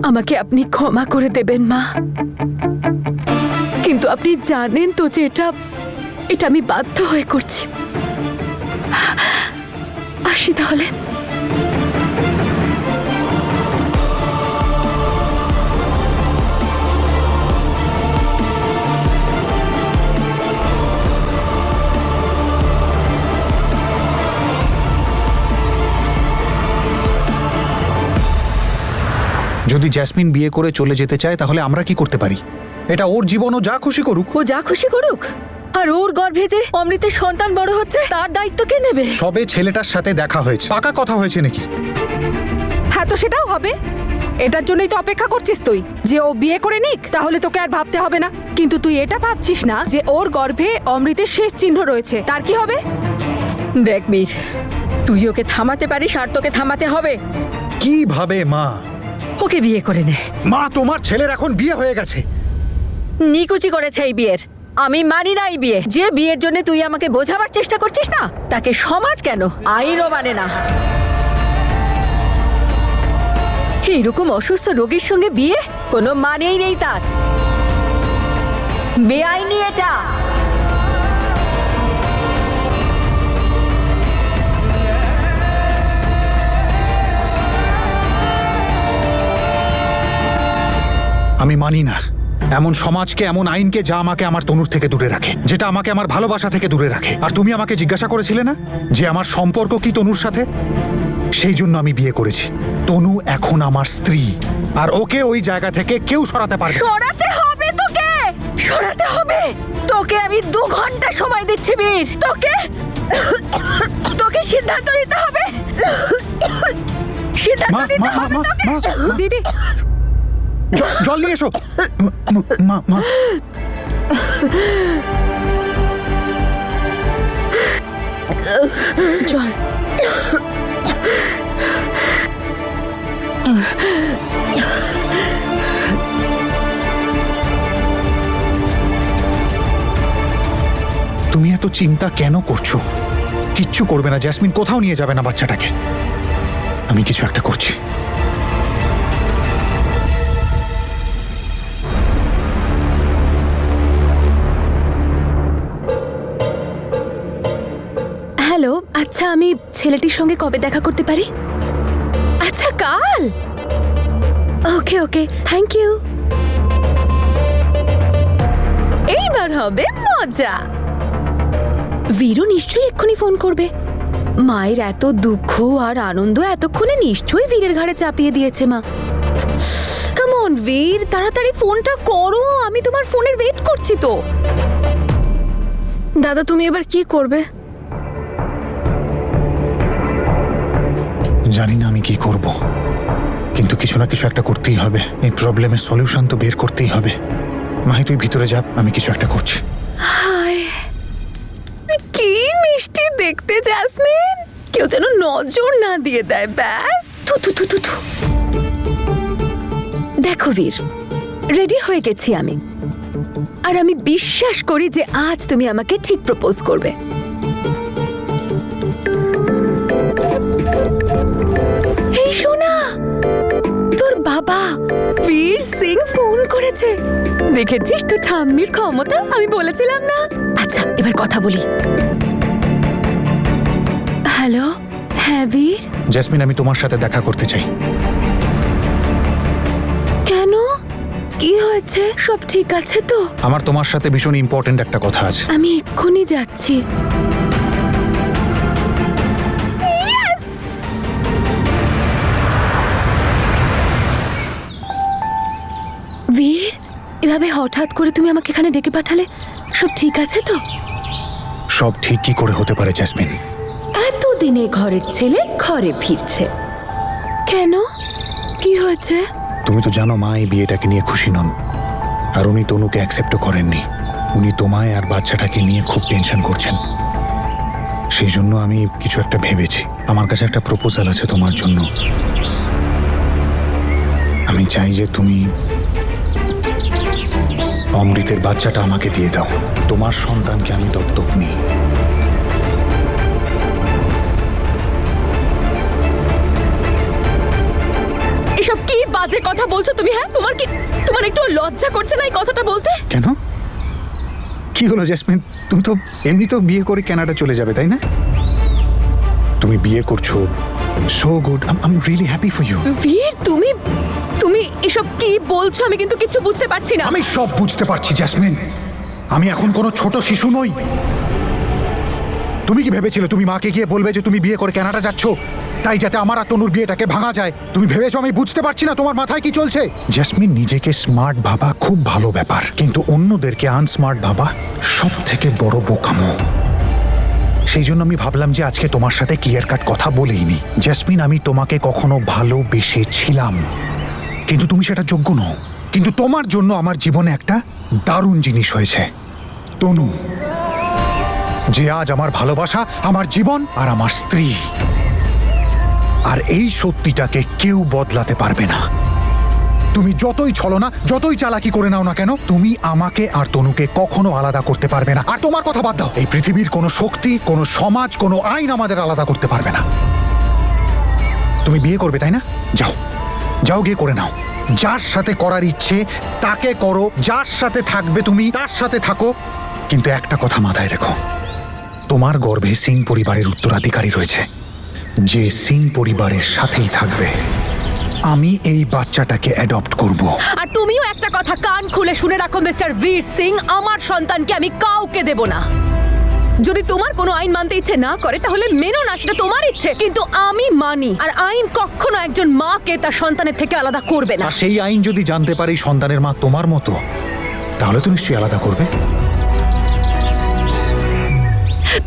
আমাকে আপনি ক্ষমা করে দেবেন মা, কিন্তু আপনি জানেন তো যে এটা আমি বাধ্য হয়ে করছি। আসি তাহলে। যদি জ্যাসমিন বিয়ে করে চলে যেতে চায় তাহলে আমরা কি করতে পারি? এটা ওর জীবন, ও যা খুশি করুক। ও যা খুশি করুক, আর ওর গর্ভে যে অমৃতের সন্তান বড় হচ্ছে তার দায়িত্ব কে নেবে? সবে ছেলেটার সাথে দেখা হয়েছে, পাকা কথা হয়েছে নাকি? হ্যাঁ, তো সেটাও হবে। এটার জন্যই তো অপেক্ষা করছিস তুই, যে ও বিয়ে করে নিক, তাহলে তোকে আর ভাবতে হবে না। কিন্তু তুই এটা ভাবছিস না যে ওর গর্ভে অমৃতের শেষ চিহ্ন রয়েছে, তার কি হবে? দেখ বীর, তুই ওকে থামাতে পারিস আর তোকে থামাতে হবে। কিভাবে মা? ওকে বিয়ে করে নে। মা, তোমার ছেলের এখন বিয়ে হয়ে গেছে। নিকুচি করেছে এই বিয়ের। আমি মানি না এই বিয়ে। যে বিয়ের জন্য তুই আমাকে বোঝাবার চেষ্টা করছিস না, তাকে সমাজ কেন আইনও মানে না। এইরকম অসুস্থ রোগীর সঙ্গে বিয়ে কোনো মানেই নেই তার। বেআইনি এটা। আমি মানি না এমন সমাজকে, এমন আইনকে যা আমাকে আমার তনুর থেকে দূরে রাখে, যেটা আমাকে আমার ভালোবাসা থেকে দূরে রাখে। আর তুমি আমাকে জিজ্ঞাসা করেছিলে না যে আমার সম্পর্ক কি তনুর সাথে? সেই জন্য আমি বিয়ে করেছি। তনু এখন আমার স্ত্রী, আর ওকে ওই জায়গা থেকে কেউ সরাতে পারবে না। সরাতে হবে তোকে, সরাতে হবে তোকে। আমি 2 ঘন্টা সময় দিচ্ছি বীর। তোকে সিদ্ধান্ত নিতে হবে। সিদ্ধান্ত মা, নিতে মা, হবে মা, তোকে। মা, মা। দিদি, জল নিয়ে এসো। মা, মা। চল। তুমি এত চিন্তা কেন করছো? কিচ্ছু করবে না জ্যাসমিন, কোথাও নিয়ে যাবে না বাচ্চাটাকে। আমি কিছু একটা করছি। হ্যালো, আচ্ছা আমি ছেলেটির সঙ্গে কবে দেখা করতে পারি? আচ্ছা, কাল। ওকে ওকে, থ্যাংক ইউ। এইবার হবে মজা। বীরু নিশ্চয়ই এক্ষুনি ফোন করবে। মায়ের এত দুঃখ আর আনন্দ এতক্ষণে নিশ্চয়ই বীরের ঘাড়ে চাপিয়ে দিয়েছে মা। কাম অন বীর, তাড়াতাড়ি ফোনটা করো, আমি তোমার ফোনের ওয়েট করছি তো। দাদা, তুমি এবার কি করবে? জানি না আমি কি করব, কিন্তু কিছু না কিছু একটা করতেই হবে। এই প্রবলেমের সলিউশন তো বের করতেই হবে। মাহি, তুই ভিতরে যা, আমি কিছু একটা করছি। হায়, কি মিষ্টি দেখতে জ্যাসমিন। কেউ যেন নজর না দিয়ে দেয়, ব্যাস। থু থু থু থু থু। দেখো বীর, রেডি হয়ে গেছি আমি, আর আমি বিশ্বাস করি যে আজ তুমি আমাকে ঠিক প্রপোজ করবে। এই শোনা, তোর বাবা বীর সিং ফোন করেছে। দেখেছিস তো ঠাম্মির ক্ষমতা, আমি বলেছিলাম না। আচ্ছা, এবার কথা বলি। হ্যালো, হ্যাঁ বীর। জ্যাসমিন, আমি তোমার সাথে দেখা করতে চাই। কেন, কি হয়েছে? সব ঠিক আছে তো? আমার তোমার সাথে ভীষণ ইম্পর্টেন্ট একটা কথা আছে। আমি এক্ষুনি যাচ্ছি। বীর, এভাবে হঠাৎ করে তুমি আমাকে এখানে ডেকে পাঠালে, সব ঠিক আছে তো? সব ঠিক কি করে হতে পারে জ্যাসমিন? এতদিনে ঘরের ছেলে ঘরে ফিরছে। কেন, কি হয়েছে? তুমি তো জানো মা এই বিয়েটাকে নিয়ে খুশি নন, আর উনি তনুকে অ্যাকসেপ্টও করেননি। উনি তোমায় আর বাচ্চাটাকে নিয়ে খুব টেনশন করছেন। সেই জন্য আমি কিছু একটা ভেবেছি। আমার কাছে একটা প্রপোজাল আছে তোমার জন্য। আমি চাই যে তুমি অমৃতের বাচ্চাটা আমাকে দিয়ে দাও। তোমার সন্তানকে আমি দত্তক নিই। এসব কি বাজে কথা বলছো তুমি? হ্যাঁ, তোমার একটু লজ্জা করছে না এই কথাটা বলতে? কেন? কি হলো জেসমিন? তুমি তো এমনি তো বিয়ে করে কানাডা চলে যাবে, তাই না? তুমি বিয়ে করছো, so good, I am really happy for you. Bir, তুমি এসব কি বলছো? আমি কিন্তু কিছু বুঝতে পারছি না। আমি সব বুঝতে পারছি জেসমিন। আমি এখন কোনো ছোট শিশু নই। তুমি কি ভেবেছিলে তুমি মাকে গিয়ে বলবে যে তুমি বিয়ে করে কানাডা যাচ্ছ, তাই যাতে আমার আর তনুর বিয়েটাকে ভাঙা যায়? তুমি ভেবেছো আমি বুঝতে পারছি না তোমার মাথায় কি চলছে? জেসমিন, নিজেকে স্মার্ট ভাবা খুব ভালো ব্যাপার, কিন্তু অন্যদেরকে আনস্মার্ট ভাবা সব থেকে বড় বোকামো। সেই জন্য আমি ভাবলাম যে আজকে তোমার সাথে ক্লিয়ার কাট কথা বলেইনি। জেসমিন, আমি তোমাকে কখনো ভালোবেসেছিলাম, কিন্তু তুমি সেটা যোগ্য নও। কিন্তু তোমার জন্য আমার জীবনে একটা দারুণ জিনিস হয়েছে, তনু, যে আজ আমার ভালোবাসা, আমার জীবন আর আমার স্ত্রী। আর এই সত্যিটাকে কেউ বদলাতে পারবে না। তুমি যতই ছলনা, যতই চালাকি করে নাও না কেন, তুমি আমাকে আর তনুকে কখনো আলাদা করতে পারবে না। আর তোমার কথা বাদ দাও, এই পৃথিবীর কোনো শক্তি, কোনো সমাজ, কোনো আইন আমাদের আলাদা করতে পারবে না। তুমি বিয়ে করবে, তাই না? যাও, যাও গিয়ে করে নাও। যার সাথে করার ইচ্ছে তাকে করো, যার সাথে থাকবে তুমি তার সাথে থাকো। কিন্তু একটা কথা মাথায় রেখো, তোমার গর্ভে সিং পরিবারের উত্তরাধিকারী রয়েছে, যে সিং পরিবারের সাথেই থাকবে। আমি এই বাচ্চাটাকে অ্যাডপ্ট করব। আর তুমিও একটা কথা কান খুলে শুনে রাখো মিস্টার বীর সিং, আমার সন্তানকে আমি কাউকে দেব না। যদি তোমার কোনো আইন মানতে ইচ্ছে না করে তাহলে মেনো না, সেটা তোমার ইচ্ছে, কিন্তু আমি মানি। আর আইন কখনো একজন মাকে তার সন্তানের থেকে আলাদা করবে না। আর সেই আইন যদি জানতে পারে এই সন্তানের মা তোমার মতো, তাহলে তো নিশ্চয়ই আলাদা করবে।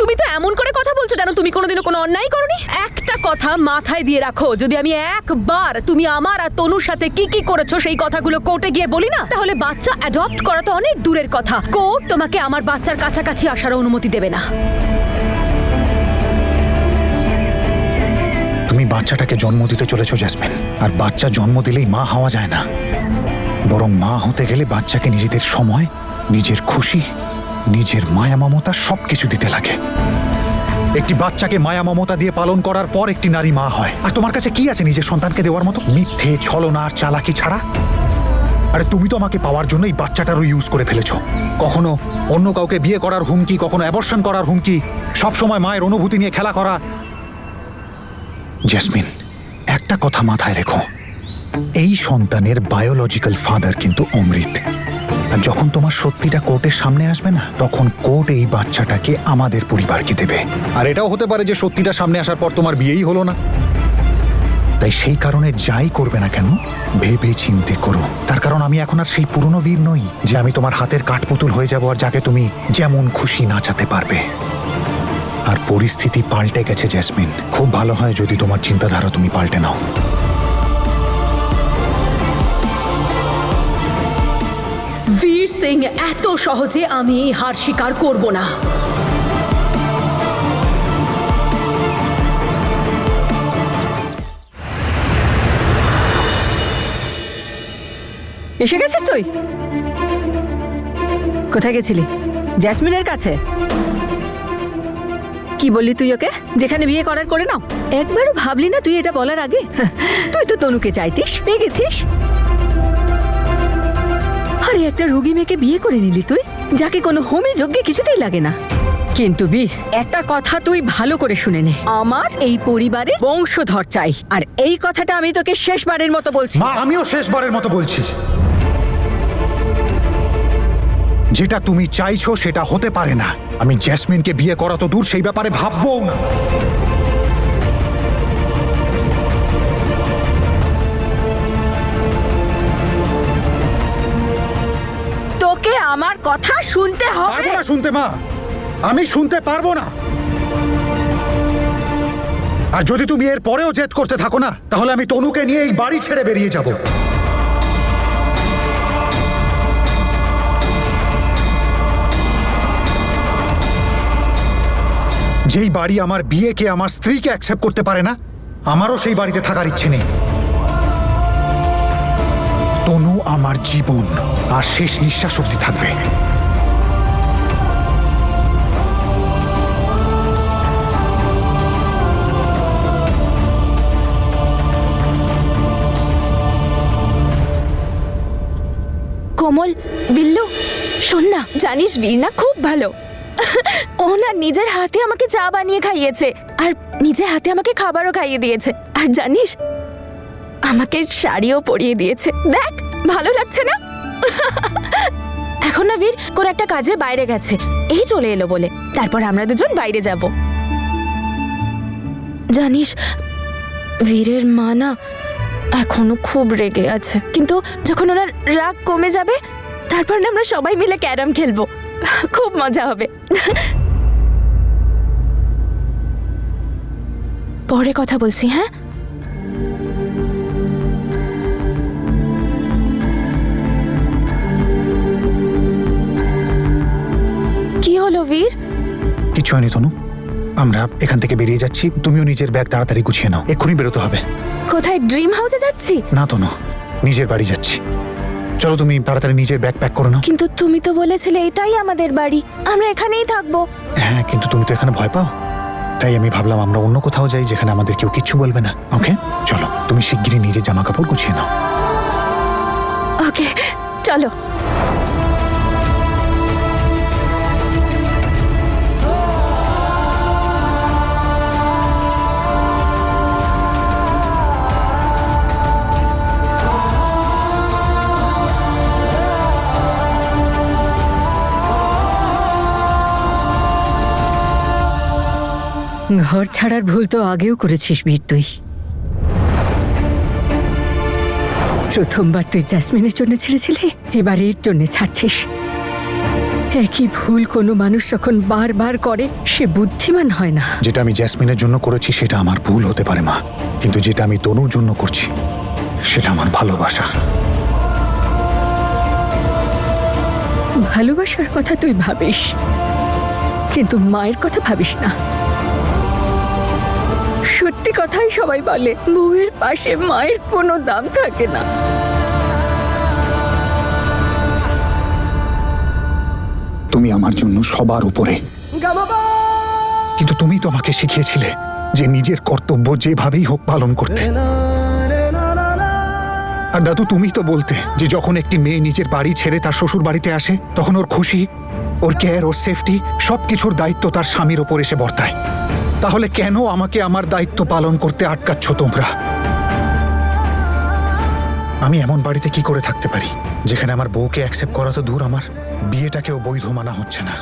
তুমি তো এমন করে কথা বলছো যেন তুমি কোনোদিনও কোনো অন্যায় করোনি। একটা কথা মাথায় দিয়ে রাখো, যদি আমি একবার তুমি আমার আর তনুর সাথে কি কি করেছো সেই কথাগুলো কোর্টে গিয়ে বলি না, তাহলে বাচ্চা অ্যাডপ্ট করা তো অনেক দূরের কথা, কোর্ট তোমাকে আমার বাচ্চার কাছাকাছি আসার অনুমতি দেবে না। তুমি বাচ্চাটাকে জন্ম দিতে চলেছো জেসমিন, আর বাচ্চা জন্ম দিলেই মা হওয়া যায় না, বরং মা হতে গেলে বাচ্চাকে নিজেদের সময়, নিজের খুশি, নিজের মায়া মমতা সবকিছু দিতে লাগে। একটি বাচ্চাকে মায়া মমতা দিয়ে পালন করার পর একটি নারী মা হয়। আর তোমার কাছে কি আছে নিজের সন্তানকে দেওয়ার মতো? মিথ্যে, ছলনা আর চালাকি ছাড়া। আরে তুমি তো আমাকে পাওয়ার জন্য এই বাচ্চাটারও ইউজ করে ফেলেছো। কখনো অন্য কাউকে বিয়ে করার হুমকি, কখনো অ্যাবর্শন করার হুমকি, সবসময় মায়ের অনুভূতি নিয়ে খেলা করা। জেসমিন, একটা কথা মাথায় রেখো, এই সন্তানের বায়োলজিক্যাল ফাদার কিন্তু অমৃত। আর যখন তোমার সত্যিটা কোর্টের সামনে আসবে না, তখন কোর্ট এই বাচ্চাটাকে আমাদের পরিবারকে দেবে। আর এটাও হতে পারে যে সত্যিটা সামনে আসার পর তোমার বিয়েই হলো না। তাই সেই কারণে যাই করবে না কেন, ভেবে চিন্তে করো। তার কারণ আমি এখন আর সেই পুরনো বীর নই যে আমি তোমার হাতের কাঠপুতুল হয়ে যাব আর যাকে তুমি যেমন খুশি নাচাতে পারবে। আর পরিস্থিতি পাল্টে গেছে জেসমিন। খুব ভালো হয় যদি তোমার চিন্তাধারা তুমি পাল্টে নাও। বীর সিং, এত সহজে আমি এই হার স্বীকার করব না। এসে গেছিস তুই? কোথায় গেছিলি? জ্যাসমিনের কাছে? কি বললি তুই ওকে? যেখানে বিয়ে করার করে নাও। একবারও ভাবলি না তুই এটা বলার আগে? তুই তো তনুকে চাইতিস, পেয়ে গেছিস। আরে একটা রোগী মেয়েকে বিয়ে করে নিলি তুই, যাকে কোনো হোমে যজ্ঞে কিছুতেই লাগে না। কিন্তু বীর, একটা কথা তুই ভালো করে শুনে নে, আমার এই পরিবারের বংশধর চাই। আর এই কথাটা আমি তোকে শেষবারের মতো বলছি। মা, আমিও শেষবারের মতো বলছি, যেটা তুমি চাইছো সেটা হতে পারে না। আমি জেসমিনকে বিয়ে করা তো দূর, সেই ব্যাপারে ভাববও না। তোকে আমার কথা শুনতে হবে। পারবো না শুনতে মা, আমি শুনতে পারবো না। আর যদি তুমি এর পরেও জেদ করতে থাকো না, তাহলে আমি তনুকে নিয়ে এই বাড়ি ছেড়ে বেরিয়ে যাব। যেই বাড়ি আমার বিয়েকে, আমার স্ত্রীকে অ্যাকসেপ্ট করতে পারে না, আমারও সেই বাড়িতে থাকার ইচ্ছে নেই। তনু আমার জীবন, আর শেষ নিঃশ্বাস অবধি থাকবে। জানিস বীর না খুব ভালো। ও না নিজের হাতে আমাকে চা বানিয়ে খাইয়েছে আর নিজের হাতে আমাকে খাবারও খাইয়ে দিয়েছে। আর জানিস আমাকে শাড়িও পরিয়ে দিয়েছে। দেখ ভালো লাগছে না? এখন না বীর কোন একটা কাজে বাইরে গেছে, এই চলে এলো বলে। তারপর আমরা দুজন বাইরে যাব। জানিস বীরের মা না এখনো খুব রেগে আছে, কিন্তু যখন ওনার রাগ কমে যাবে তারপর না আমরা সবাই মিলে ক্যারাম খেলবো, খুব মজা হবে। পরে কথা বলছি, হ্যাঁ? কি হলো বীর? কিছু হয়নি তনু, আমরা এখান থেকে বেরিয়ে যাচ্ছি। তুমিও নিজের ব্যাগ তাড়াতাড়ি গুছিয়ে নাও, এক্ষুনি বেরোতে হবে। কোথায়? ড্রিম হাউসে যাচ্ছি? না তনু, নিজের বাড়ি যাচ্ছি। চলো তুমি তাড়াতাড়ি নিজের ব্যাগ প্যাক করে নাও। কিন্তু তুমি তো বলেছিলে এটাই আমাদের বাড়ি, আমরা এখানেই থাকবো। হ্যাঁ, কিন্তু তুমি তো এখানে ভয় পাও, তাই আমি ভাবলাম আমরা অন্য কোথাও যাই যেখানে আমাদের কেউ কিচ্ছু বলবে না। ওকে চলো, তুমি শিগগিরই নিজের জামা কাপড় গুছিয়ে নাও। ওকে চলো। ঘর ছাড়ার ভুল তো আগেও করেছিস বীর তুই। প্রথমবার তুই জ্যাসমিনের জন্য ছেড়েছিলি, এবার এর জন্য ছাড়ছিস। একই ভুল কোনো মানুষ যখন বারবার করে সে বুদ্ধিমান হয় না। যেটা আমি জ্যাসমিনের জন্য করেছি সেটা আমার ভুল হতে পারে মা, কিন্তু যেটা আমি তনুর জন্য করছি সেটা আমার ভালোবাসা। ভালোবাসার কথা তুই ভাবিস, কিন্তু মায়ের কথা ভাবিস না। সত্যি কথাই সবাই বলে, বউয়ের পাশে মায়ের কোনো দাম থাকে না। তুমি আমার জন্য সবার উপরে, কিন্তু তুমি তো আমাকে শিখিয়েছিলে যে নিজের কর্তব্য যেভাবেই হোক পালন করতে। আর দাদু, তুমি তো বলতে যে যখন একটি মেয়ে নিজের বাড়ি ছেড়ে তার শ্বশুর বাড়িতে আসে তখন ওর খুশি, ওর কেয়ার, ওর সেফটি সবকিছুর দায়িত্ব তার স্বামীর ওপর এসে বর্তায়। তাহলে কেন আমাকে আমার দায়িত্ব পালন করতে আটকাচ্ছ তোমরা? আমি এমন বাড়িতে কি করে থাকতে পারি যেখানে আমার বউকে অ্যাকসেপ্ট করা তো দূর, আমার বিয়েটাকেও বৈধ মানা হচ্ছে না।